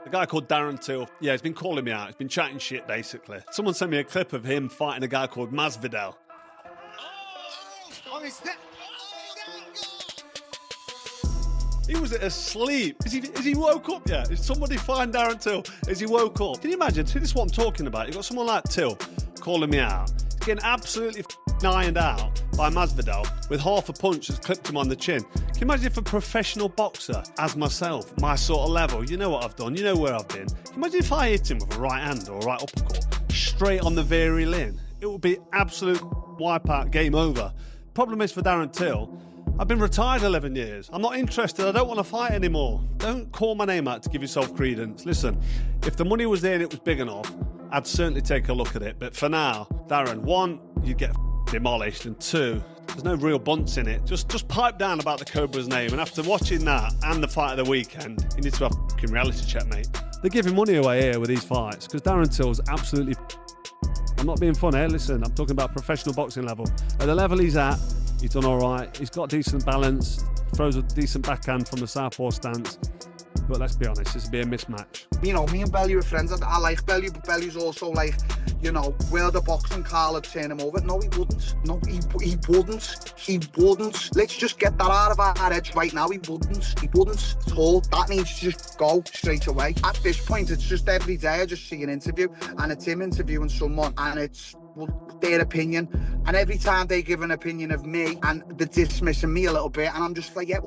A guy called Darren Till, yeah, he's been calling me out. He's been chatting shit, basically. Someone sent me a clip of him fighting a guy called Masvidal. He was asleep. Is he woke up yet? Is somebody find Darren Till? Is he woke up? Can you imagine? See, this is what I'm talking about. You've got someone like Till calling me out. He's getting absolutely ironed out by Masvidal with half a punch that's clipped him on the chin. Can you imagine if a professional boxer, as myself, my sort of level, you know what I've done, you know where I've been. Can you imagine if I hit him with a right hand or a right uppercut straight on the very limb? It would be absolute wipeout, game over. Problem is for Darren Till, I've been retired 11 years. I'm not interested. I don't want to fight anymore. Don't call my name out to give yourself credence. Listen, if the money was there and it was big enough, I'd certainly take a look at it. But for now, Darren, one, you get demolished, and two, there's no real bunts in it. Just pipe down about the Cobra's name. And after watching that and the fight of the weekend, you need to have a fucking reality check, mate. They're giving money away here with these fights because Darren Till's absolutely... I'm not being funny. Listen, I'm talking about professional boxing level. At the level he's at, he's done all right. He's got decent balance, throws a decent backhand from the southpaw stance. But let's be honest, this would be a mismatch. You know, me and Bellew are friends. I like Bellew, but Bellew's also like, you know, will the boxing Carl would turn him over? No, he wouldn't. No, he wouldn't. He wouldn't. Let's just get that out of our heads right now. He wouldn't. He wouldn't at all. That needs to just go straight away. At this point, it's just every day I just see an interview, and it's him interviewing someone, and it's their opinion. And every time they give an opinion of me, and they're dismissing me a little bit, and I'm just like, yeah,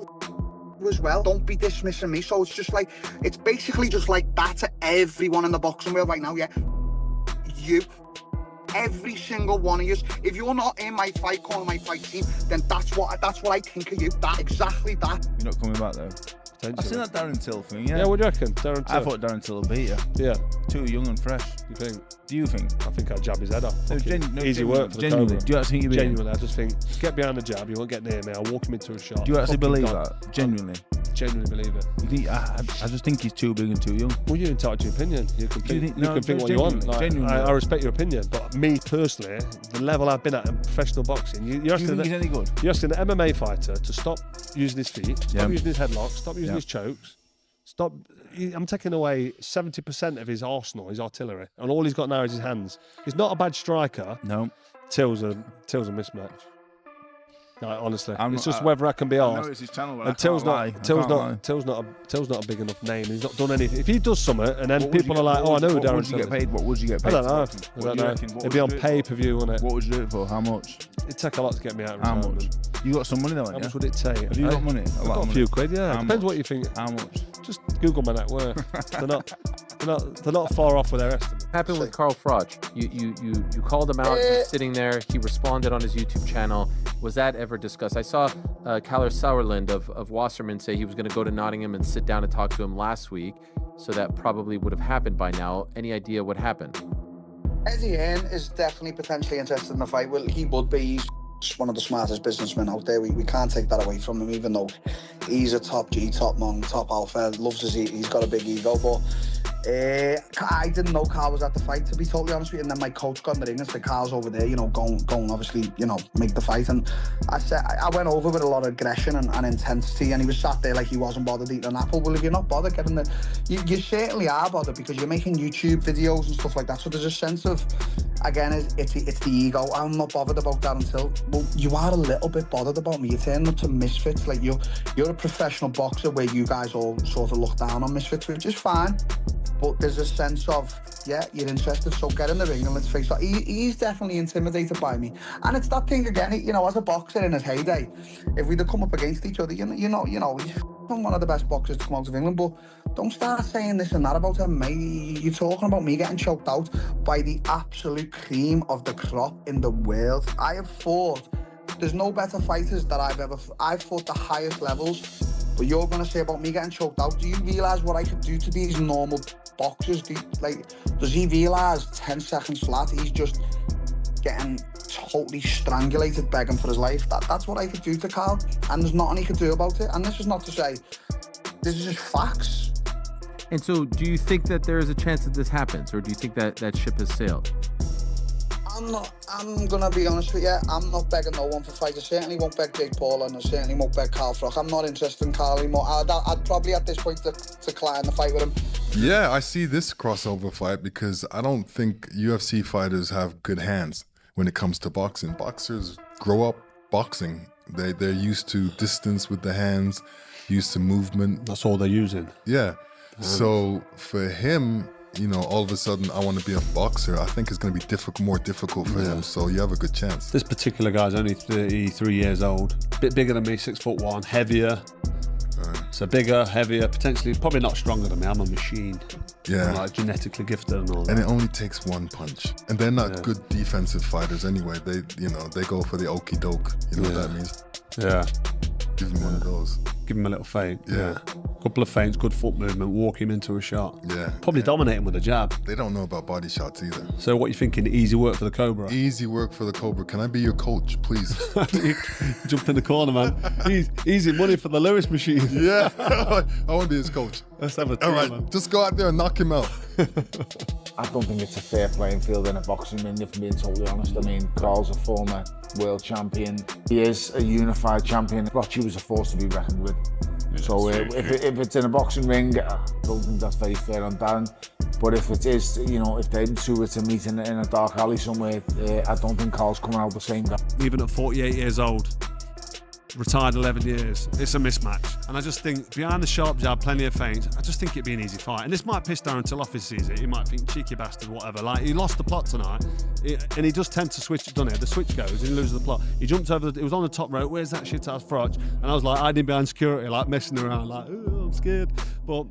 as well, don't be dismissing me. So it's just like, it's basically just like that to everyone in the boxing world right now. Yeah, you, every single one of you, if you're not in my fight corner, my fight team, then that's what I think of you. That, exactly that. You're not coming back though. I've seen that Darren Till thing, yeah. Yeah, what do you reckon? Darren Till? I thought Darren Till would beat you. Yeah. Too young and fresh. You think? Do you think? I think I'd jab his head off. No, easy work for the genuinely. Cobra. Do you actually think you'd beat him? Genuinely, I just think, get behind the jab, you won't get near me, I'll walk him into a shot. Do you actually Fucking believe gone. that? Genuinely? Genuinely believe it. You think, I just think he's too big and too young. Well, you're entitled to your opinion. You can think, no, you can think what you want. Like, I respect your opinion, but me personally, the level I've been at in professional boxing, you're asking, he's any good? You're asking an MMA fighter to stop using his feet, stop using his headlocks, stop using his chokes, stop. I'm taking away 70% of his arsenal, his artillery, and all he's got now is his hands. He's not a bad striker. No. Till's a mismatch. Like, honestly, it's just whether I can be asked. I know it's his channel, but and Till's not a big enough name. He's not done anything. If he does something, and then people are like, "Oh, I know who Darren Till is." What would you get paid? What would you get paid? I don't know. It'd be on pay-per-view, wouldn't it? What would you do it for? How much? It'd take a lot to get me out of How retirement. much? You got some money though, How much would it take? Have you got money? I've got a few quid, yeah. How Depends much? what you think. How much? Just Google my net worth. They're not far off with their estimate. What happened with Carl Froch? You called him out. He's sitting there. He responded on his YouTube channel. Was that ever discussed? I saw Kaller Sauerland of Wasserman say he was going to go to Nottingham and sit down and talk to him last week. So that probably would have happened by now. Any idea what happened? Eddie Hearn is definitely potentially interested in the fight. Well, he would be. He's one of the smartest businessmen out there. We can't take that away from him, even though he's a top G, top Mong, top alpha, loves his he's got a big ego. But I didn't know Carl was at the fight, to be totally honest with you. And then my coach got in the ring and said, Carl's over there, going obviously, make the fight. And I went over with a lot of aggression and intensity, and he was sat there like he wasn't bothered eating an apple. Well, if you're not bothered getting you certainly are bothered, because you're making YouTube videos and stuff like that. So there's a sense of, again, it's the ego. I'm not bothered about that until, well, you are a little bit bothered about me. You're turning up to misfits. Like you're a professional boxer where you guys all sort of look down on misfits, which is fine. But there's a sense of, yeah, you're interested, so get in the ring and let's face it. He's definitely intimidated by me. And it's that thing again, as a boxer in his heyday, if we'd have come up against each other, he's one of the best boxers to come out of England, but don't start saying this and that about him, mate. You're talking about me getting choked out by the absolute cream of the crop in the world. I have fought, there's no better fighters that I've fought the highest levels. But you're going to say about me getting choked out, do you realise what I could do to these normal boxers? Does he realise 10 seconds flat, he's just getting totally strangulated, begging for his life? That's what I could do to Carl, and there's nothing he could do about it. And this is not to say, this is just facts. And so do you think that there is a chance that this happens, or do you think that that ship has sailed? I'm gonna be honest with you, I'm not begging no one for fights. I certainly won't beg Jake Paul, and I certainly won't beg Carl Froch. I'm not interested in Carl anymore. I'd probably at this point decline the fight with him. Yeah, I see this crossover fight because I don't think UFC fighters have good hands when it comes to boxing. Boxers grow up boxing. They're used to distance with the hands, used to movement. That's all they're using. Yeah. So for him, you know, all of a sudden I want to be a boxer, I think it's going to be more difficult for him. So you have a good chance. This particular guy's only 33 years old, bit bigger than me, 6'1", heavier. So bigger, heavier, potentially, probably not stronger than me. I'm a machine. Yeah. I'm like genetically gifted and all that. And it only takes one punch. And they're not good defensive fighters anyway. They go for the okie doke. You know what that means? Yeah. Give him one of those. Give him a little feint. Yeah. Couple of feints, good foot movement, walk him into a shot. Yeah. Probably dominate him with a jab. They don't know about body shots either. So what are you thinking? Easy work for the Cobra? Easy work for the Cobra. Can I be your coach, please? Jump in the corner, man. Easy money for the Lewis machine. Yeah. I want to be his coach. Let's have a team, All right, man. just go out there and knock him out. I don't think it's a fair playing field in a boxing ring, if I'm being totally honest. I mean, Carl's a former world champion. He is a unified champion. Froch was a force to be reckoned with. So if it's in a boxing ring, I don't think that's very fair on Darren. But if it is, you know, if them two were to meet in a dark alley somewhere, I don't think Carl's coming out the same guy. Even at 48 years old, retired 11 years, it's a mismatch. And I just think, behind the sharp jab, plenty of feints, I just think it'd be an easy fight. And this might piss Darren till off his season. He might think, cheeky bastard, whatever. Like, he lost the plot tonight, and he does tend to switch, doesn't he? The switch goes, and he loses the plot. He jumped over, he was on the top rope, where's that shit ass Froch? And I was like, hiding behind security, like messing around, like, oh, I'm scared. But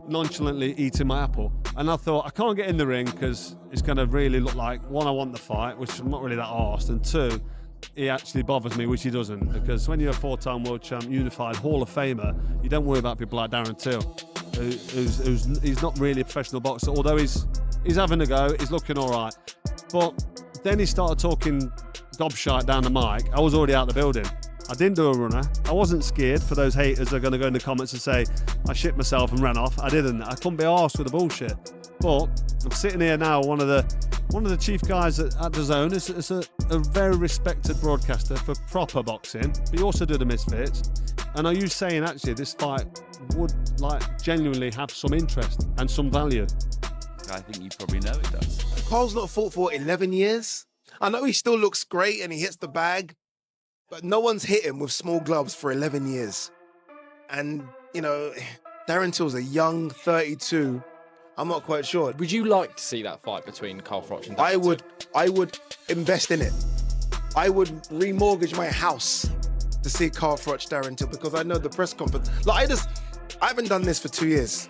nonchalantly eating my apple. And I thought, I can't get in the ring because it's going to really look like, one, I want the fight, which I'm not really that arsed, and two, he actually bothers me, which he doesn't, because when you're a four-time world champ, unified Hall of Famer, you don't worry about people like Darren Till, he's not really a professional boxer, although he's having a go, he's looking all right. But then he started talking gobshite down the mic. I was already out the building. I didn't do a runner. I wasn't scared for those haters that are going to go in the comments and say I shit myself and ran off. I didn't. I couldn't be arsed with the bullshit. But I'm sitting here now, one of the chief guys at DAZN. It's a very respected broadcaster for proper boxing, but you also do the misfits. And are you saying actually this fight would like genuinely have some interest and some value? I think you probably know it does. Carl's not fought for 11 years. I know he still looks great and he hits the bag, but no one's hit him with small gloves for 11 years. And, you know, Darren Till's a young 32. I'm not quite sure. Would you like to see that fight between Carl Froch and Darren I would invest in it. I would remortgage my house to see Carl Froch Darren Till, because I know the press conference. Like I haven't done this for 2 years.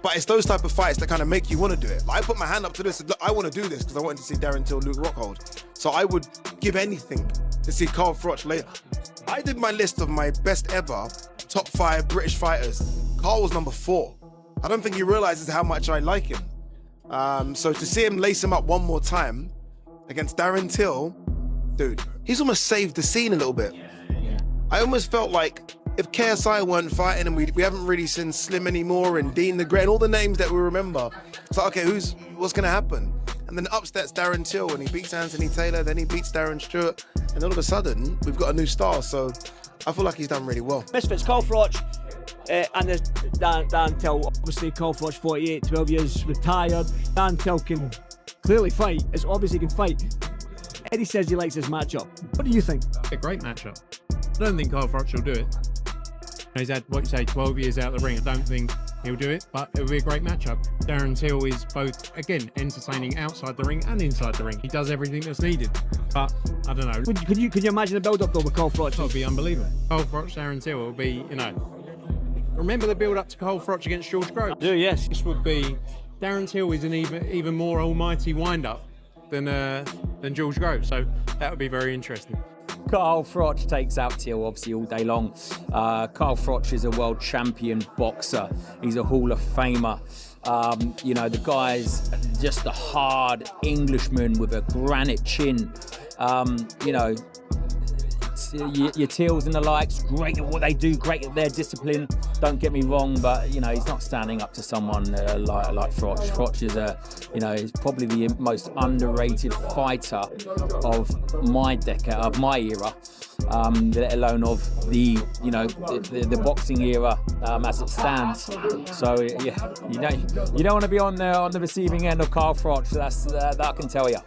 But it's those type of fights that kind of make you want to do it. Like I put my hand up to this and look, I want to do this because I wanted to see Darren Till, Luke Rockhold. So I would give anything to see Carl Froch later. I did my list of my best ever top 5 British fighters. Carl was number 4. I don't think he realizes how much I like him. So to see him lace him up one more time against Darren Till, dude, he's almost saved the scene a little bit. I almost felt like if KSI weren't fighting and we haven't really seen Slim anymore and Dean the Great and all the names that we remember, it's like, okay, what's going to happen? And then up steps Darren Till and he beats Anthony Taylor, then he beats Darren Stewart, and all of a sudden, we've got a new star. So I feel like he's done really well. Misfits, Carl Froch, and there's Dan Till. Obviously, Carl Froch, 48, 12 years retired. Dan Till can clearly fight. It's obvious he can fight. Eddie says he likes his matchup. What do you think? A great matchup. I don't think Carl Froch will do it. He's had, what you say, 12 years out of the ring. I don't think he'll do it, but it'll be a great matchup. Darren Till is both, again, entertaining outside the ring and inside the ring. He does everything that's needed. But, I don't know. Could you imagine the build-up, though, with Carl Froch? That would be unbelievable. Carl Froch, Darren Till will be, you know... Remember the build-up to Carl Froch against George Groves? I do, yes. This would be... Darren Till is an even more almighty wind-up than George Groves, so that would be very interesting. Carl Froch takes out Till obviously all day long. Carl Froch is a world champion boxer. He's a Hall of Famer. You know, the guy's just a hard Englishman with a granite chin. You know, your Teals and the likes, great at what they do, great at their discipline. Don't get me wrong, but you know he's not standing up to someone like Froch. Froch is is probably the most underrated fighter of my decade, of my era. Let alone of the boxing era as it stands. So yeah, you don't want to be on the receiving end of Carl Froch. That I can tell you.